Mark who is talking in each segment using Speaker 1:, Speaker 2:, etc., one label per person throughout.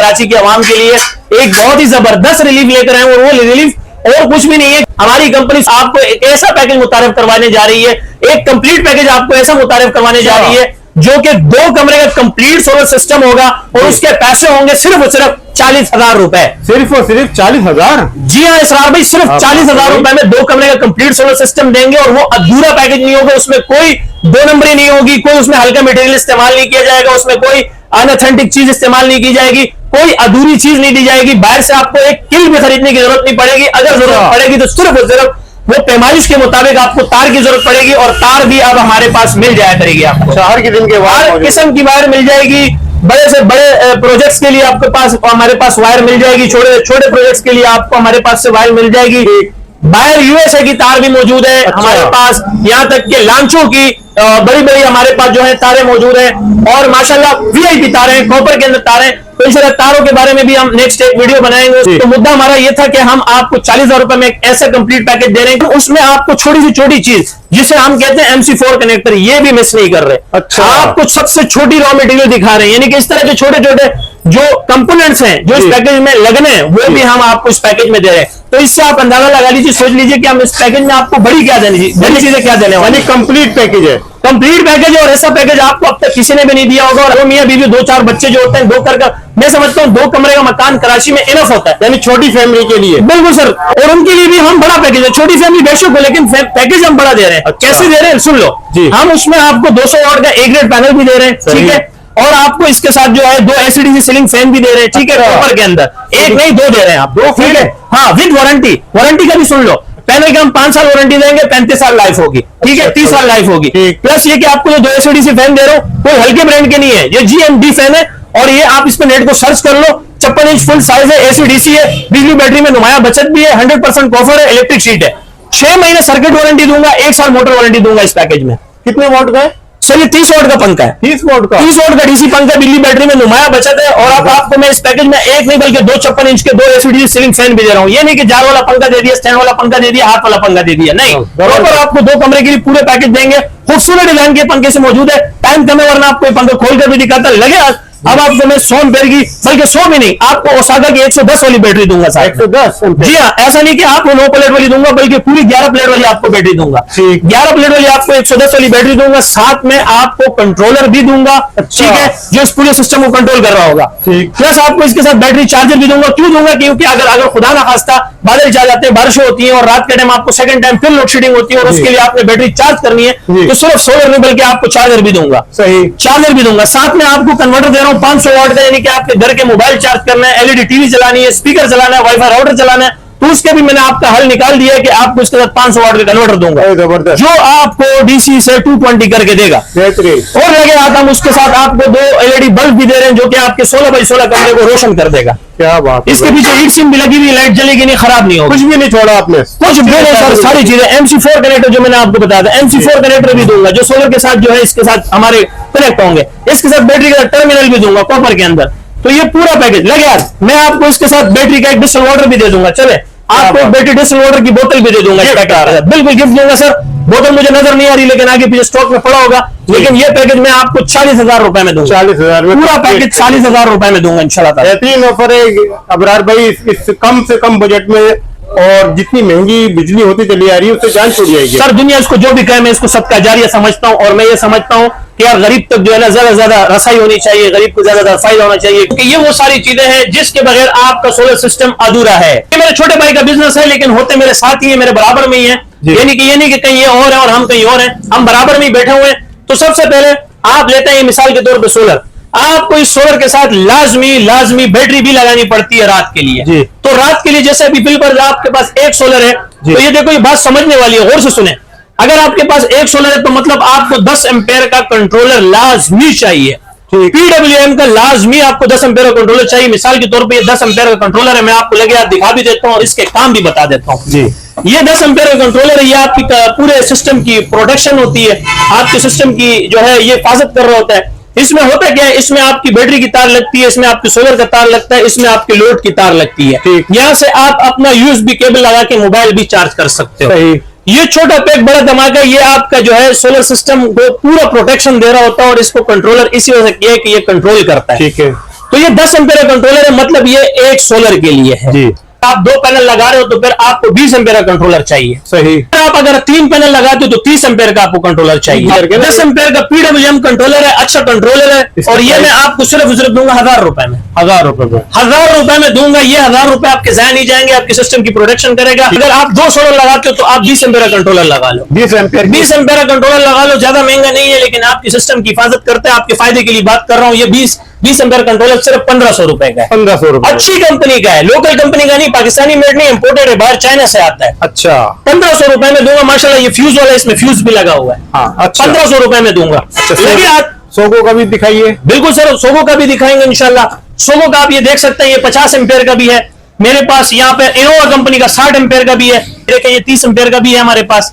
Speaker 1: कराची की आवाम के लिए एक बहुत ही जबरदस्त रिलीफ लेकर आए, और वो रिलीफ और कुछ भी नहीं है। हमारी कंपनी आपको एक ऐसा पैकेज मुतारिफ करवाने जा रही है, एक कंप्लीट पैकेज आपको ऐसा मुतारिफ करवाने जा रही है जो कि 2 कमरे का कंप्लीट सोलर सिस्टम होगा, और उसके पैसे होंगे सिर्फ और सिर्फ 40,000 रुपए।
Speaker 2: सिर्फ और सिर्फ 40,000?
Speaker 1: जी हाँ इसरार भाई, सिर्फ 40,000 रुपए में 2 कमरे का कंप्लीट सोलर सिस्टम देंगे, और वो अधूरा पैकेज नहीं होगा, उसमें कोई 2 नंबरी नहीं होगी, कोई उसमें हल्का मटेरियल इस्तेमाल नहीं किया जाएगा, उसमें कोई अनऑथेंटिक चीज इस्तेमाल नहीं की जाएगी, कोई अधूरी चीज नहीं दी जाएगी। बाहर से आपको एक किल भी खरीदने की जरूरत नहीं पड़ेगी, अगर जरूरत पड़ेगी तो सिर्फ और सिर्फ वो पैमाइश के मुताबिक आपको तार की जरूरत पड़ेगी, और तार भी अब हमारे पास मिल जाया करेगी आपको।
Speaker 2: हर किस्म के
Speaker 1: हर किस्म की वायर मिल जाएगी, बड़े से बड़े प्रोजेक्ट्स के लिए आपके पास हमारे पास वायर मिल जाएगी, छोटे छोटे प्रोजेक्ट्स के लिए आपको हमारे पास से वायर मिल जाएगी। बाहर यूएसए की तार भी मौजूद है हमारे पास, यहाँ तक के लांचों की बड़ी बड़ी हमारे पास जो है तारें मौजूद है, और माशाल्लाह वीआईपी तारें, कॉपर के अंदर तारें। तो इंशाल्लाह तारों के बारे में भी हम नेक्स्ट एक वीडियो बनाएंगे। तो मुद्दा हमारा ये था कि हम आपको 40,000 रुपए में एक ऐसा कंप्लीट पैकेज दे रहे हैं, उसमें आपको छोटी से छोटी चीज जिसे हम कहते हैं MC4 कनेक्टर, ये भी मिस नहीं कर रहे।
Speaker 2: अच्छा,
Speaker 1: आपको सबसे छोटी रॉ मटेरियल दिखा रहे हैं, यानी कि इस तरह के छोटे छोटे जो कंपोनेंट्स हैं जो इस पैकेज में लगने हैं, वो भी हम आपको इस पैकेज में दे रहे हैं। तो इससे आप अंदाजा लगा लीजिए, सोच लीजिए कि हम इस पैकेज में आपको बड़ी क्या देनी चाहिए, बड़ी चीजें क्या देने वाले।
Speaker 2: कंप्लीट पैकेज है,
Speaker 1: कंप्लीट पैकेज है, और ऐसा पैकेज आपको अब तक किसी ने भी नहीं दिया होगा। और मियां बीवी 2-4 बच्चे जो होते हैं, 2 कर का, मैं समझता हूँ 2 कमरे का मकान कराची में इनफ होता है,
Speaker 2: यानी छोटी फैमिली के लिए।
Speaker 1: बिल्कुल सर, और उनके लिए भी हम बड़ा पैकेज है, छोटी फैमिली बेशक हो लेकिन पैकेज हम बड़ा दे रहे हैं।
Speaker 2: अच्छा।
Speaker 1: कैसे दे रहे हैं सुन लो
Speaker 2: जी।
Speaker 1: हम उसमें आपको 200 वाट का A ग्रेड पैनल भी दे रहे हैं, ठीक है, और आपको इसके साथ जो है 2 LCD सीलिंग फैन भी दे रहे हैं, ठीक है, कॉपर के अंदर, एक नहीं 2 दे रहे हैं आप, 2, ठीक है, हाँ, विद वारंटी। वारंटी का भी सुन लो, पैनल का हम 5 साल वारंटी देंगे, 35 साल लाइफ होगी, ठीक है, 30 साल लाइफ होगी। प्लस ये कि आपको जो 2 LCD फैन दे रहा हूं कोई हल्के ब्रांड के नहीं है, ये GMD फैन है, और ये आप इस पे नेट को सर्च कर लो, 56 इंच फुल साइज है, AC/DC है, बिजली बैटरी में नुमाया बचत भी है, 100% कॉपर है, इलेक्ट्रिक शीट है, 6 महीने सर्किट वारंटी दूंगा, 1 साल मोटर वारंटी दूंगा इस पैकेज में।
Speaker 2: कितने वोट का है
Speaker 1: सर? ये 30 वाट का पंखा है,
Speaker 2: 30 वोट का,
Speaker 1: 30 वाट का डीसी पंखा, बिजली बैटरी में नुमाया बचत है, और अब आपको मैं इस पैकेज में एक नहीं बल्कि 2 56 इंच के 2 LCD सीलिंग फैन भी दे रहा हूं। ये नहीं कि जार वाला पंखा दे दिया, स्टैंड वाला पंखा दे दिया, हाथ वाला पंखा दे दिया, नहीं, बराबर आपको 2 कमरे के लिए पूरे पैकेज देंगे। खूबसूरत डिजाइन के पंखे से मौजूद है, टाइम कम है वरना आपको पंखा खोल कर भी दिखाता लगे। अब आपको मैं 100 एम्पेयर की, बल्कि 100 भी नहीं, आपको ओसाका की 110 वाली बैटरी दूंगा सर।
Speaker 2: 110?
Speaker 1: जी हाँ, ऐसा नहीं कि आपको 9 प्लेट वाली दूंगा, बल्कि पूरी 11 प्लेट वाली आपको बैटरी दूंगा। 11 प्लेट वाली आपको 110 वाली बैटरी दूंगा, साथ में आपको कंट्रोलर भी दूंगा, ठीक है, जो इस पूरे सिस्टम को कंट्रोल कर रहा होगा। प्लस आपको इसके साथ बैटरी चार्जर भी दूंगा। क्यों दूंगा? क्योंकि अगर खुदा ना खास्ता बादल आ जाते हैं, बारिश होती है, और रात के टाइम आपको सेकंड टाइम फिर लोड शेडिंग होती है, और उसके लिए आपने बैटरी चार्ज करनी है, तो सिर्फ सोलर नहीं बल्कि आपको चार्जर भी दूंगा।
Speaker 2: सही,
Speaker 1: चार्जर भी दूंगा, साथ में आपको कन्वर्टर दे रहा हूं 500 वाट का, यानी कि आपके घर के मोबाइल चार्ज करना है, LED टीवी चलानी है, स्पीकर चलाना है, वाईफाई राउटर चलाना है, तो उसके भी मैंने आपका हल निकाल दिया है कि आपको इसके साथ 500 वाट का कन्वर्टर दूंगा,
Speaker 2: जबरदस्त,
Speaker 1: जो आपको DC से 220 करके देगा। और लगे हाथ हम उसके साथ आपको 2 LED बल्ब भी दे रहे हैं, जो कि आपके 16 बाई 16 कमरे को रोशन कर देगा।
Speaker 2: क्या बात,
Speaker 1: इसके पीछे हीट सिंक भी लगी हुई, लाइट जलेगी नहीं, खराब नहीं होगी,
Speaker 2: कुछ भी नहीं छोड़ा आपने,
Speaker 1: कुछ भी नहीं सर, सारी चीजें। MC4 कनेक्टर जो मैंने आपको बताया था, MC4 कनेक्टर भी दूंगा, जो सोलर के साथ जो है इसके साथ हमारे कनेक्ट होंगे। इसके साथ बैटरी का टर्मिनल भी दूंगा कॉपर के अंदर। तो ये पूरा पैकेज लगे यार। मैं आपको इसके साथ बैटरी का एक डिस्टल वाटर भी दे दूंगा, चले, आपको बैटरी डिस्टल वाटर की बोतल भी दे दूंगा, बिल्कुल गिफ्ट दूंगा सर। बोतल मुझे नजर नहीं आ रही, लेकिन आगे पीछे स्टॉक में पड़ा होगा, लेकिन ये पैकेज मैं आपको 40,000 रुपए में दूंगा।
Speaker 2: 40,000 में
Speaker 1: पूरा पैकेज 40,000 रुपए में दूंगा इंशाल्लाह।
Speaker 2: बेहतरीन ऑफर है अबरार भाई, इस कम से कम बजट में, और जितनी महंगी बिजली होती चली आ रही है उससे जान छूट जाएगी।
Speaker 1: सर दुनिया इसको जो भी कहे मैं इसको सदका जारिया समझता हूं, और मैं ये समझता हूं कि यार गरीब तक जो है ना ज्यादा ज्यादा रसाई होनी चाहिए, गरीब को ज्यादा फायदा होना चाहिए, क्योंकि ये वो सारी चीजें हैं जिसके बगैर आपका सोलर सिस्टम अधूरा है। ये मेरे छोटे भाई का बिजनेस है, लेकिन होते मेरे साथ ही है, मेरे बराबर में ही है, यानी कि ये नहीं कि कहीं ये और है और हम कहीं और हैं, हम बराबर में ही बैठे हुए हैं। तो सबसे पहले आप लेते हैं मिसाल के तौर पर सोलर, आपको इस सोलर के साथ लाजमी बैटरी भी लगानी पड़ती है रात के लिए। तो रात के लिए जैसे अभी बिल पर आपके पास एक सोलर है, तो ये देखो ये बात समझने वाली है, गौर से सुने। अगर आपके पास एक सोलर है तो मतलब आपको 10 एम्पेयर का कंट्रोलर लाजमी चाहिए, PWM का लाजमी आपको 10 एम्पेयर का कंट्रोलर चाहिए। मिसाल के तौर पे ये 10 एम्पेयर का कंट्रोलर है, मैं आपको लगे आप दिखा भी देता हूं और इसके काम भी बता देता हूं जी। ये 10 एम्पेयर का कंट्रोलर है, ये आपकी पूरे सिस्टम की प्रोटेक्शन होती है, आपके सिस्टम की जो है ये हिफाजत कर रहा होता है। इसमें होता क्या है, इसमें आपकी बैटरी की तार लगती है, इसमें आपकी सोलर का तार लगता है, इसमें आपके लोड की तार लगती है। यहां से आप अपना USB केबल लगा के मोबाइल भी चार्ज कर सकते हो। ये छोटा पैक बड़ा धमाका, ये आपका जो है सोलर सिस्टम को पूरा प्रोटेक्शन दे रहा होता है, और इसको कंट्रोलर इसी वजह से किया है कि ये कंट्रोल करता है। ठीक है। तो ये 10 एम्पीयर का कंट्रोलर है, मतलब ये एक सोलर के लिए है
Speaker 2: जी।
Speaker 1: आप 2 पैनल लगा रहे हो तो फिर आपको 20 एम्पीयर का कंट्रोलर चाहिए।
Speaker 2: सही।
Speaker 1: आप अगर 3 पैनल लगाते हो तो 30 एम्पीयर का आपको कंट्रोलर चाहिए। 10 एम्पीयर का PWM कंट्रोलर है, अच्छा कंट्रोलर है, और ये मैं आपको सिर्फ दूंगा 1000 रुपए में।
Speaker 2: 1000 रुपए में?
Speaker 1: 1000 रुपए में दूंगा। ये 1000 रुपए आपके जाया नहीं जाएंगे, आपके सिस्टम की प्रोटेक्शन करेगा। अगर आप 2 सोलर लगाते हो तो आप 20 एम्पीयर का कंट्रोलर लगा लो।
Speaker 2: 20 एम्पीयर
Speaker 1: का कंट्रोलर लगा लो, ज्यादा महंगा नहीं है, लेकिन आपकी सिस्टम की हिफाजत करते हैं। आपके फायदे के लिए बात कर रहा हूं। ये 20 एम्पीयर कंट्रोलर सिर्फ 1500 रुपए का है।
Speaker 2: 1500 रुपए?
Speaker 1: अच्छी कंपनी का है, लोकल कंपनी का नहीं, पाकिस्तानी मेड नहीं, इंपोर्टेड है, बाहर चाइना से आता है।
Speaker 2: अच्छा।
Speaker 1: 1500 रुपए में दूंगा। माशाल्लाह ये फ्यूज वाला, इसमें फ्यूज भी लगा हुआ है।
Speaker 2: हाँ, अच्छा।
Speaker 1: 1500 रुपए में दूंगा। लेकिन आप
Speaker 2: सोगो का भी दिखाइए।
Speaker 1: बिल्कुल सर, सोगो का भी दिखाएंगे इंशाल्लाह। सोगो का आप ये देख सकते हैं, ये 50 एम्पीयर का भी है मेरे पास। यहाँ पे इनोवा कंपनी का 60 एम्पीयर का भी है। देखिए ये 30 एम्पीयर का भी है हमारे पास।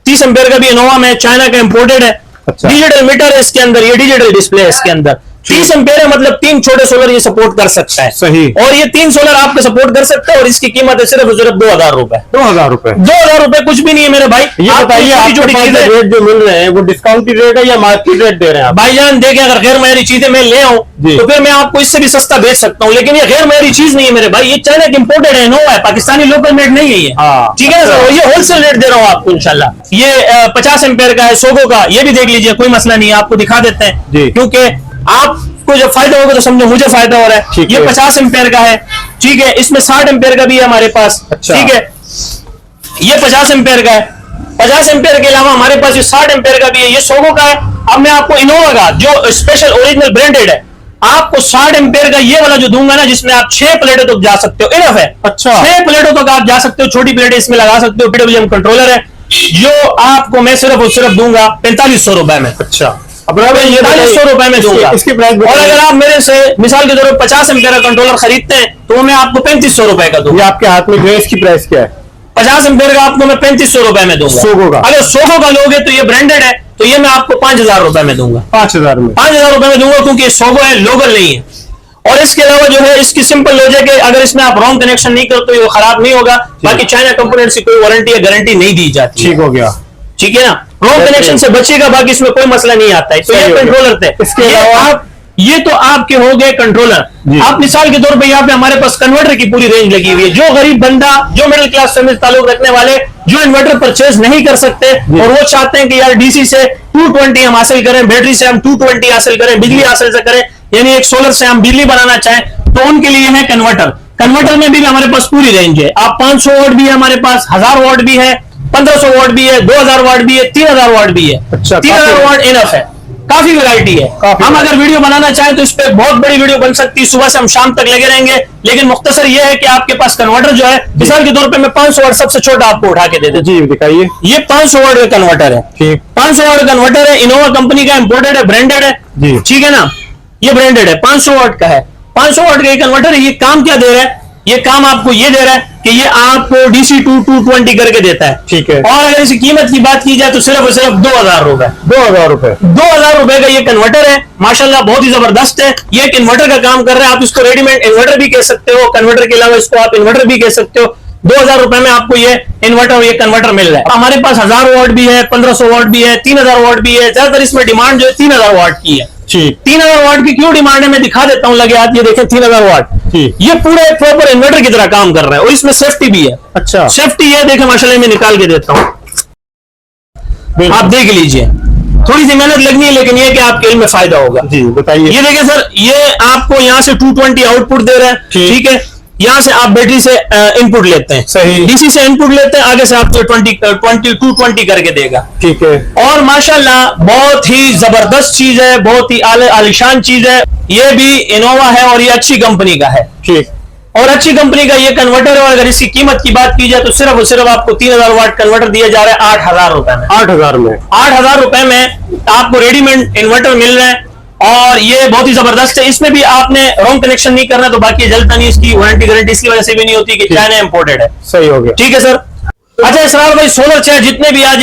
Speaker 1: 30 एम्पीयर का भी इनोवा में, चाइना का इंपोर्टेड है।
Speaker 2: अच्छा।
Speaker 1: डिजिटल मीटर है इसके अंदर, ये डिजिटल डिस्प्ले है इसके अंदर। 30 एम्पीयर है, मतलब 3 छोटे सोलर ये सपोर्ट कर सकता है।
Speaker 2: सही।
Speaker 1: और ये 3 सोलर आपको सपोर्ट कर सकता है, और इसकी कीमत है सिर्फ 2000 रुपए।
Speaker 2: 2000 रुपए?
Speaker 1: 2000 रुपए कुछ भी नहीं है मेरे भाई।
Speaker 2: ये बताइए, आपके पास रेट जो मिल रहे हैं वो डिस्काउंटेड रेट है या मार्केट रेट दे रहे हैं आप?
Speaker 1: भाईजान देखिए, अगर गैर मायरी चीजें मैं ले आऊं तो फिर मैं आपको इससे भी सस्ता बेच सकता हूं, लेकिन ये गैर मायरी चीज नहीं है मेरे भाई। ये चाइना की इंपोर्टेड है, नोवा है, पाकिस्तानी लोकल मेड नहीं है ये। ठीक है ना सर? ये होलसेल रेट दे रहा हूं आपको इंशाल्लाह। ये 50 एम्पीयर का है सोगो का, ये भी देख लीजिए, कोई मसला नहीं है, आपको दिखा देते हैं, क्योंकि आपको जब फायदा होगा तो समझो मुझे फायदा हो रहा है। ये 50 एम्पीयर का है, ठीक है। इसमें 60 एम्पीयर का भी है हमारे पास।
Speaker 2: अच्छा।
Speaker 1: ठीक है, ये 50 एम्पीयर का है। 50 एम्पीयर के अलावा हमारे पास ये 60 एम्पीयर का भी है, ये सोगो का है। अब मैं आपको इनोवा का जो स्पेशल ओरिजिनल ब्रांडेड है, आपको 60 एम्पीयर का ये वाला जो दूंगा ना, जिसमें आप 6 प्लेटों तक जा सकते हो, इनफ है।
Speaker 2: अच्छा।
Speaker 1: 6 प्लेटों तक आप जा सकते हो, छोटी प्लेटें इसमें लगा सकते हो। PWM कंट्रोलर है, जो आपको मैं सिर्फ दूंगा 4500 रुपए में।
Speaker 2: अच्छा।
Speaker 1: अब 4500 रुपए में दूंगा
Speaker 2: इसकी प्राइस।
Speaker 1: और अगर आप मेरे से मिसाल के तौर पर 50 एम्पीयर का कंट्रोलर खरीदते हैं तो मैं आपको 3500 रुपए का दूंगा।
Speaker 2: ये आपके हाथ में जो है, इसकी प्राइस क्या है?
Speaker 1: 50 एम्पीयर का आपको मैं 3500 रुपए में दूंगा।
Speaker 2: सोगो का?
Speaker 1: अगर सोगो का लोगे तो ये ब्रांडेड है, तो ये मैं आपको 5000 रुपए में दूंगा।
Speaker 2: 5000 में?
Speaker 1: 5000 रुपए में दूंगा, क्योंकि सोगो है, लोकल नहीं है। और इसके अलावा जो है, इसकी सिंपल लॉजिक है, अगर इसमें आप रॉन्ग कनेक्शन नहीं करते तो ये खराब नहीं होगा। बाकी चाइना कंपोनेंट से कोई वारंटी या गारंटी नहीं दी जाती।
Speaker 2: ठीक हो गया।
Speaker 1: ठीक है ना? रॉन्ग कनेक्शन से बचेगा, बाकी इसमें कोई मसला नहीं आता है। तो ये कंट्रोलर थे।
Speaker 2: इसके अलावा
Speaker 1: ये तो आपके हो गए कंट्रोलर। आप मिसाल के तौर पे यहाँ पे हमारे पास कन्वर्टर की पूरी रेंज लगी हुई है। जो गरीब बंदा, जो मिडिल क्लास फैमिली ताल्लुक रखने वाले, जो इन्वर्टर परचेज नहीं कर सकते और वो चाहते हैं कि यार डीसी से 220 हम हासिल करें, बैटरी से हम 220 हासिल करें, बिजली हासिल से करें, यानी एक सोलर से हम बिजली बनाना चाहें, तो उनके लिए है कन्वर्टर। कन्वर्टर में भी हमारे पास पूरी रेंज है। आप 500 वाट भी है हमारे पास, 1000 वाट भी है, 1500 वाट भी है, 2000 वाट भी है, 3000 वाट भी है।
Speaker 2: अच्छा,
Speaker 1: 3000 वाट इनफ है, काफी वैरायटी है। हम अगर वीडियो बनाना चाहें तो इस पे बहुत बड़ी वीडियो बन सकती है, सुबह से हम शाम तक लगे रहेंगे। लेकिन मुख्तसर ये है कि आपके पास कन्वर्टर जो है, मिसाल के तौर पे मैं 500 वाट सबसे छोटा आपको उठा के दे देता हूं।
Speaker 2: जी दिखाइए।
Speaker 1: ये 500 वाट का कन्वर्टर है।
Speaker 2: ठीक।
Speaker 1: 500 वाट कन्वर्टर है, इनोवा कंपनी का, इंपोर्टेड है, ब्रांडेड है।
Speaker 2: जी।
Speaker 1: ठीक है ना? ये ब्रांडेड है, 500 वाट का है। 500 वाट का ये कन्वर्टर है। ये काम क्या दे रहा है? ये काम आपको ये दे रहा है कि ये आपको DC 220 करके देता है।
Speaker 2: ठीक है।
Speaker 1: और अगर इसकी कीमत की बात की जाए तो सिर्फ और सिर्फ 2000 रुपए।
Speaker 2: 2000 रुपए?
Speaker 1: 2000 रुपए का ये कन्वर्टर है। माशाल्लाह बहुत ही जबरदस्त है। ये एक इन्वर्टर का काम कर रहा है। आप इसको रेडीमेड इन्वर्टर भी कह सकते हो, कन्वर्टर के अलावा इसको आप इन्वर्टर भी कह सकते हो। 2000 रुपए में आपको ये इन्वर्टर और ये कन्वर्टर मिल रहा है। हमारे पास 1000 वाट भी है, 1500 वाट भी है, 3000 वाट भी है। ज्यादातर इसमें डिमांड जो है 3000 वाट की है।
Speaker 2: ठीक।
Speaker 1: 3000 वाट की क्यों डिमांड है, मैं दिखा देता हूं। लगे हाथ, ये देखें 3000 वाट। ये पूरा एक प्रॉपर इन्वर्टर की तरह काम कर रहा है, और इसमें सेफ्टी भी है।
Speaker 2: अच्छा।
Speaker 1: सेफ्टी है, देखें माशाल्लाह, मैं निकाल के देता हूं, आप देख लीजिए। थोड़ी सी मेहनत लगनी है, लेकिन ये कि आपके इल्म में फायदा होगा।
Speaker 2: जी बताइए।
Speaker 1: ये देखें सर, ये आपको यहाँ से 220 आउटपुट दे रहा है। ठीक है। यहाँ से आप बैटरी से इनपुट लेते हैं।
Speaker 2: सही।
Speaker 1: डीसी से इनपुट लेते हैं, आगे से आपको 220 करके देगा।
Speaker 2: ठीक है।
Speaker 1: और माशाल्लाह बहुत ही जबरदस्त चीज है, बहुत ही आलिशान चीज है। ये भी इनोवा है और ये अच्छी कंपनी का है।
Speaker 2: ठीक।
Speaker 1: और अच्छी कंपनी का ये कन्वर्टर है। और अगर इसकी कीमत की बात की जाए तो सिर्फ और सिर्फ आपको 3000 वाट कन्वर्टर दिया जा रहा है 8000 रुपए में।
Speaker 2: 8000 में?
Speaker 1: 8000 रुपए में आपको रेडीमेड इन्वर्टर मिल रहा है, और ये बहुत ही जबरदस्त है। इसमें भी आपने रॉन्ग कनेक्शन नहीं करना, तो बाकी जलता नहीं। इसकी वारंटी गारंटी इसकी वजह से भी नहीं होती कि चाइना इंपोर्टेड है।
Speaker 2: सही हो गया।
Speaker 1: ठीक है सर। अच्छा इसरार भाई, सोलर चाहे जितने भी आ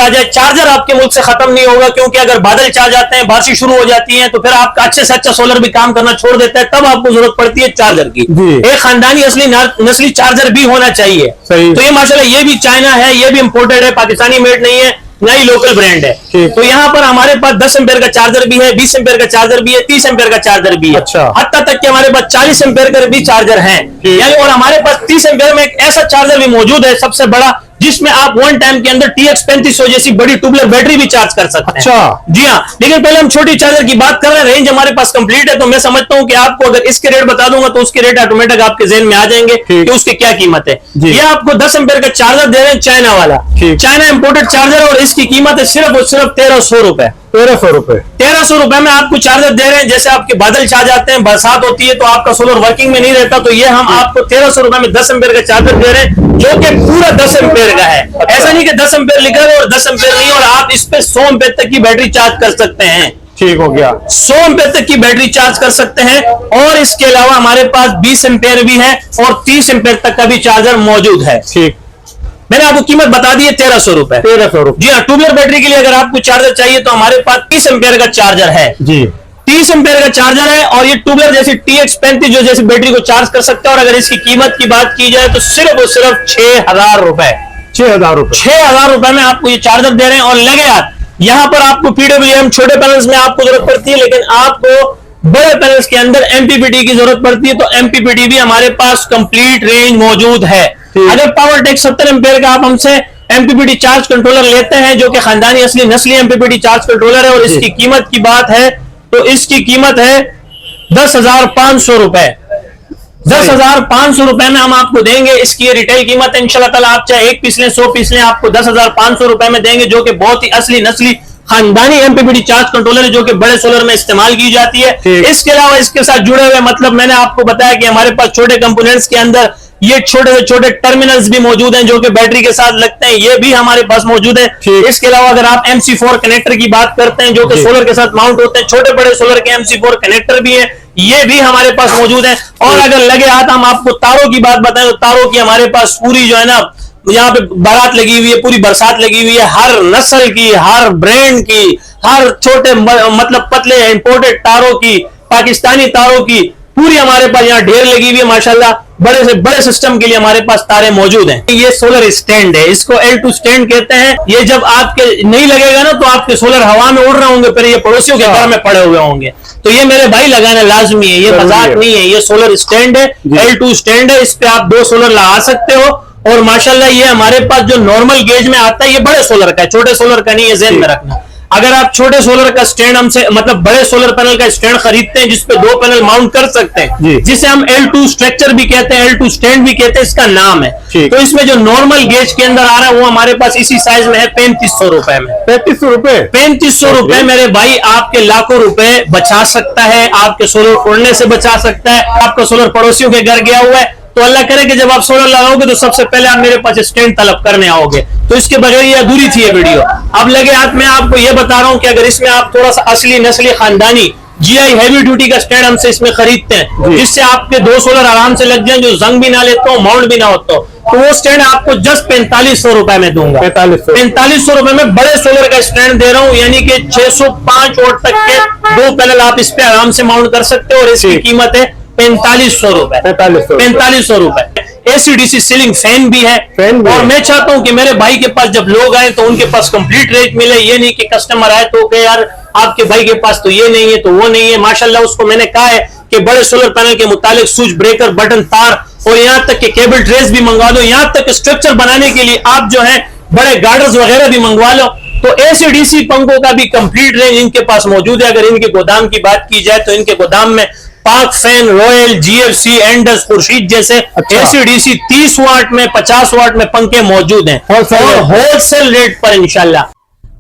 Speaker 1: जाए, चार्जर आपके मुल्क से खत्म नहीं होगा, क्योंकि अगर बादल छा जाते हैं, बारिश शुरू हो जाती है, तो फिर आपका अच्छे से अच्छा सोलर भी काम करना छोड़ देता है। तब आपको जरूरत पड़ती है चार्जर की। एक खानदानी असली नस्ली चार्जर भी होना चाहिए।
Speaker 2: सही।
Speaker 1: तो ये माशाल्लाह ये भी चाइना है, ये भी इंपोर्टेड है, पाकिस्तानी मेड नहीं है। नई लोकल ब्रांड है। तो यहाँ पर हमारे पास 10 एम्पेयर का चार्जर भी है, 20 एम्पेयर का चार्जर भी है, 30 एम्पेयर का चार्जर भी है।
Speaker 2: अच्छा।
Speaker 1: हत्ता तक कि हमारे पास 40 एम्पेयर का भी चार्जर है यानी, और हमारे पास 30 एम्पेयर में एक ऐसा चार्जर भी मौजूद है सबसे बड़ा, जिसमें आप वन टाइम के अंदर TX 3500 जैसी बड़ी ट्यूबलर बैटरी भी चार्ज कर सकते हैं।
Speaker 2: अच्छा।
Speaker 1: जी हाँ, लेकिन पहले हम छोटी चार्जर की बात कर रहे हैं। रेंज हमारे पास कंप्लीट है, तो मैं समझता हूं कि आपको अगर इसके रेट बता दूंगा तो उसके रेट ऑटोमेटिक आपके जेहन में आ जाएंगे कि उसकी क्या कीमत है। ये आपको 10 एम्पेयर का चार्जर दे रहे हैं, चाइना वाला, चाइना इंपोर्टेड चार्जर, और इसकी कीमत है सिर्फ और सिर्फ 1300 रुपए।
Speaker 2: 1300 रुपए,
Speaker 1: 1300 रुपए में आपको चार्जर दे रहे हैं। जैसे आपके बादल छा जाते हैं, बरसात होती है, तो आपका सोलर वर्किंग में नहीं रहता, तो ये हम आपको 1300 रुपए में 10 एम्पेयर का चार्जर दे रहे हैं, जो कि पूरा 10 एम्पेयर का है। ऐसा नहीं कि 10 एम्पेयर लिखा है और 10 एम्पेयर नहीं, और आप इस पे 100 एम्पेयर तक की बैटरी चार्ज कर सकते हैं।
Speaker 2: ठीक हो गया,
Speaker 1: 100 एम्पेयर तक की बैटरी चार्ज कर सकते हैं। और इसके अलावा हमारे पास 20 एम्पेयर भी है और 30 एम्पेयर तक का भी चार्जर मौजूद है।
Speaker 2: ठीक,
Speaker 1: मैंने आपको कीमत बता दी है 1300 रुपए।
Speaker 2: 1300 रुपए।
Speaker 1: जी हाँ, ट्यूबलर बैटरी के लिए अगर आपको चार्जर चाहिए तो हमारे पास 30 एम्पेयर का चार्जर है
Speaker 2: जी,
Speaker 1: 30 एम्पेयर का चार्जर है, और ये ट्यूबलर जैसी TX 35 जो जैसी बैटरी को चार्ज कर सकता है। और अगर इसकी कीमत की बात की जाए तो सिर्फ और सिर्फ 6000 रुपए,
Speaker 2: 6000 रुपए,
Speaker 1: 6000 रुपए में आपको ये चार्जर दे रहे हैं। और लगे हाथ यहाँ पर आपको PWM छोटे पैनल्स में आपको जरूरत पड़ती है, लेकिन आपको बड़े पैनल्स के अंदर MPPT की जरूरत पड़ती है, तो MPPT भी हमारे पास कंप्लीट रेंज मौजूद है। अगर पावरटेक 70 एम्पेयर का आप हमसे MPPT चार्ज कंट्रोलर लेते हैं, जो कि खानदानी असली नस्ली MPPT चार्ज कंट्रोलर है, और इसकी कीमत की बात है तो इसकी कीमत है 10,500 रुपए। 10,500 रुपए में हम आपको देंगे। इसकी रिटेल कीमत है इंशाल्लाह ताला, आप चाहे 1 पीस लें 100 पीस लें, आपको 10,500 रुपए में देंगे, जो कि बहुत ही असली नस्ली खानदानी MPPT चार्ज कंट्रोलर है, जो कि बड़े सोलर में इस्तेमाल की जाती है। इसके अलावा इसके साथ जुड़े हुए, मतलब मैंने आपको बताया कि हमारे पास छोटे कंपोनेंट्स के अंदर ये छोटे से छोटे टर्मिनल्स भी मौजूद हैं, जो कि बैटरी के साथ लगते हैं, ये भी हमारे पास मौजूद है। इसके अलावा अगर आप MC4 कनेक्टर की बात करते हैं, जो कि सोलर के साथ माउंट होते हैं, छोटे बड़े सोलर के MC4 कनेक्टर भी है, ये भी हमारे पास मौजूद है। और अगर लगे हाथ हम आपको तारों की बात बताएं, तो तारों की हमारे पास पूरी जो है ना, यहाँ पे बारात लगी हुई है, पूरी बरसात लगी हुई है, हर नस्ल की, हर ब्रांड की, हर छोटे मतलब पतले इंपोर्टेड तारों की, पाकिस्तानी तारों की पूरी हमारे पास यहाँ ढेर लगी हुई है माशाल्लाह। बड़े से बड़े सिस्टम के लिए हमारे पास तारे मौजूद हैं। ये सोलर स्टैंड है, इसको L2 स्टैंड कहते हैं। ये जब आपके नहीं लगेगा ना, तो आपके सोलर हवा में उड़ रहे होंगे, फिर ये पड़ोसियों के घर में पड़े हुए होंगे, तो ये मेरे भाई लगाना लाजमी है, ये मजाक नहीं है। ये सोलर स्टैंड है, L2 स्टैंड है, इस पे आप 2 सोलर लगा सकते हो। और माशाल्लाह ये हमारे पास जो नॉर्मल गेज में आता है, ये बड़े सोलर का है, छोटे सोलर का नहीं है, ज़हन में रखना। अगर आप छोटे सोलर का स्टैंड हमसे, मतलब बड़े सोलर पैनल का स्टैंड खरीदते हैं, जिसपे 2 पैनल माउंट कर सकते हैं, जिसे हम L2 स्ट्रक्चर भी कहते हैं, L2 स्टैंड भी कहते हैं, इसका नाम है। तो इसमें जो नॉर्मल गेज के अंदर आ रहा है, वो हमारे पास इसी साइज में है 3500 रुपए में।
Speaker 2: 3500 रुपए,
Speaker 1: 3500 रुपए मेरे भाई आपके लाखों रुपए बचा सकता है, आपके सोलर उड़ने से बचा सकता है। आपका सोलर पड़ोसियों के घर गया हुआ है, तो अल्लाह करे कि जब आप सोलर लगाओगे तो सबसे पहले आप मेरे पास स्टैंड तलब करने आओगे। तो इसके बगैर ये अधूरी थी ये वीडियो। अब लगे हाथ में आपको ये बता रहा हूं कि अगर इसमें आप थोड़ा सा असली नस्ली खानदानी GI हैवी ड्यूटी का स्टैंड हमसे इसमें खरीदते हैं, जिससे आपके 2 सोलर आराम से लग जाए, जो जंग भी ना लेते हो, माउंट भी ना होता हो, तो वो स्टैंड आपको जस्ट 4500 रुपए में दूंगा। 4500 रुपए में बड़े सोलर का स्टैंड दे रहा हूं, यानी कि 605 वोल्ट तक के 2 पैनल आप इस पे आराम से माउंट कर सकते हो। और इसकी कीमत है 4500 रुपए। 4500 रुपए। AC/DC सीलिंग फैन भी है। और मैं चाहता हूं कि मेरे भाई के पास जब लोग आए तो उनके पास कंप्लीट रेंज मिले, ये नहीं कि कस्टमर आए तो कि यार आपके भाई के पास तो ये नहीं है तो वो नहीं है। माशाल्लाह उसको मैंने कहा है कि बड़े सोलर पैनल के मुतालिक स्विच, ब्रेकर, बटन, तार और यहाँ तक के केबल ट्रेस भी मंगवा लो, यहाँ तक स्ट्रक्चर बनाने के लिए आप जो है बड़े गार्डर्स वगैरह भी मंगवा लो। तो AC/DC पंखों का भी कंप्लीट रेंज इनके पास मौजूद है। अगर इनके गोदाम की बात की जाए तो इनके गोदाम में पाक fan, royal, GFC, Indus, Khurshid जैसे AC/DC 30 वाट में, 50 वाट में पंखे मौजूद हैं, और होलसेल रेट पर इंशाल्लाह।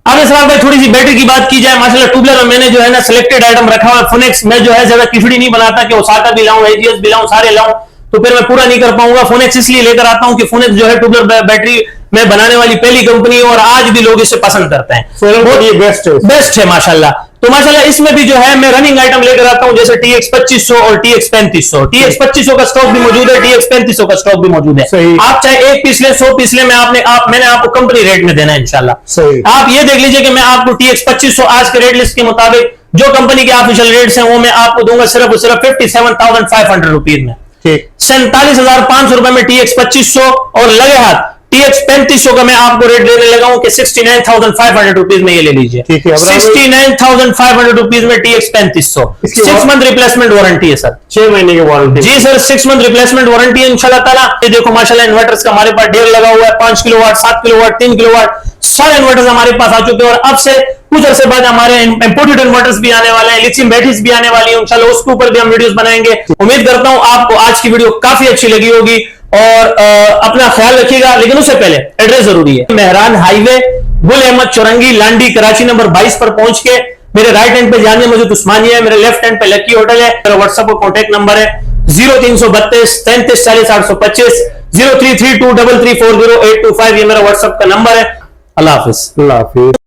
Speaker 1: अब इसरार भाई थोड़ी सी बैटरी की बात की जाए, माशाल्लाह ट्यूबलर में मैंने जो है ना सिलेक्टेड आइटम रखा हुआ है। फोनेक्स में जो है ज्यादा खिचड़ी नहीं बनाता कि ओसाका भी लाऊं, AGS भी लाऊं, सारे लाऊं तो फिर मैं पूरा नहीं कर पाऊंगा। फोनेक्स इसलिए लेकर आता हूं कि फोनेक्स जो है ट्यूबलर बैटरी में बनाने वाली पहली कंपनी है, और आज भी लोग इसे पसंद करते हैं, बेस्ट है माशाल्लाह। तो माशाल्लाह इसमें भी जो है मैं रनिंग आइटम लेकर आता हूं, जैसे TX 2500 और TX 3500। TX 2500 का स्टॉक भी मौजूद है, TX 3500 का स्टॉक भी मौजूद है। आप चाहे 1 पीस ले, 100 पीस ले, मैंने आपको कंपनी रेट में देना है इंशाल्लाह। आप ये देख लीजिए कि मैं आपको TX 2500 आज के रेट लिस्ट के मुताबिक जो कंपनी के ऑफिशियल रेट्स हैं, वो मैं आपको दूंगा सिर्फ 57,500 रुपीज में। 47,500 रुपए में TX 2500, और लगे हाथ TX 3500 का मैं आपको रेट देने लगा हूं कि 69,500 रुपीज में ये ले लीजिए।
Speaker 2: ठीक है,
Speaker 1: 69,500 रुपीज में TX 3500, 6 मंथ रिप्लेसमेंट वारंटी है सर।
Speaker 2: 6 महीने की वारंटी
Speaker 1: जी सर, 6 मंथ रिप्लेसमेंट वारंटी है इंशाल्लाह ताला। ये देखो माशाल्लाह इन्वर्टर्स का हमारे पास ढेर लगा हुआ है, 5 किलोवाट, 7 किलोवाट, 3 किलोवाट, सारे इन्वर्टर्स हमारे पास आ चुके हैं। और अब से कुछ अर्से बाद हमारे इंपोर्टेड इन्वर्टर्स भी आने वाले हैं, लिथियम बैटरीज भी आने वाली है इंशाल्लाह, उसके ऊपर भी हम वीडियोस बनाएंगे। उम्मीद करता हूं आपको आज की वीडियो काफी अच्छी लगी होगी और अपना ख्याल रखिएगा। लेकिन उससे पहले एड्रेस जरूरी है, मेहरान हाईवे, गुल अहमद चौरंगी, लांडी, कराची नंबर 22 पर पहुंच के मेरे राइट हैंड पे जानिया मस्जिद उस्मानिया है, मेरे लेफ्ट हैंड पे लकी होटल है। मेरा व्हाट्सएप और कॉन्टैक्ट नंबर है 0332 33 40 825, 0332 3340 825, ये मेरा व्हाट्सएप का नंबर है। अल्लाह हाफिज।
Speaker 2: अल्लाह हाफिज।